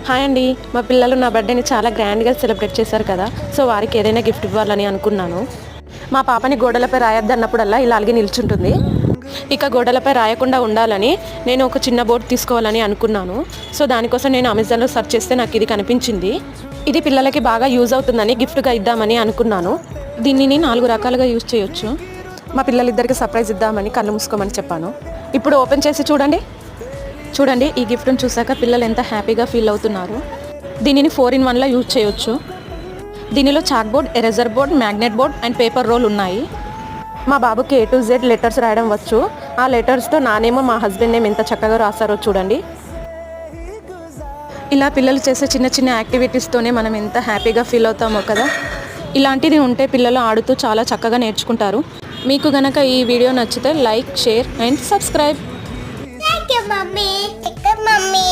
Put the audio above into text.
Hi అండి, మా పిల్లలు నా బర్త్డేని చాలా గ్రాండ్గా సెలబ్రేట్ చేశారు కదా, సో వారికి ఏదైనా గిఫ్ట్ ఇవ్వాలని అనుకున్నాను. మా పాపని గోడలపై రాయొద్దన్నప్పుడల్లా ఇలా అలిగి నిల్చుంటుంది. ఇక గోడలపై రాయకుండా ఉండాలని నేను ఒక చిన్న బోర్డు తీసుకోవాలని అనుకున్నాను. సో దానికోసం నేను అమెజాన్లో సెర్చ్ చేస్తే నాకు ఇది కనిపించింది. ఇది పిల్లలకి బాగా యూజ్ అవుతుందని గిఫ్ట్గా ఇద్దామని అనుకున్నాను. దీనిని 4 రకాలుగా యూజ్ చేయొచ్చు. మా పిల్లలిద్దరికి సర్ప్రైజ్ ఇద్దామని కళ్ళు మూసుకోమని చెప్పాను. ఇప్పుడు ఓపెన్ చేసి చూడండి ఈ గిఫ్ట్ని చూసాక పిల్లలు ఎంత హ్యాపీగా ఫీల్ అవుతున్నారు. దీనిని 4-in-1లా యూజ్ చేయొచ్చు. దీనిలో chalk board, eraser board, magnet board and paper roll ఉన్నాయి. మా బాబుకి A to Z లెటర్స్ రాయడం వచ్చు. ఆ లెటర్స్తో నానేమో మా హస్బెండ్ నేమ్ ఎంత చక్కగా రాస్తారో చూడండి. ఇలా పిల్లలు చేసే చిన్న చిన్న యాక్టివిటీస్తోనే మనం ఎంత హ్యాపీగా ఫీల్ అవుతామో కదా. ఇలాంటిది ఉంటే పిల్లలు ఆడుతూ చాలా చక్కగా నేర్చుకుంటారు. మీకు గనక ఈ వీడియో నచ్చితే like, share and subscribe. Thank you, Mommy.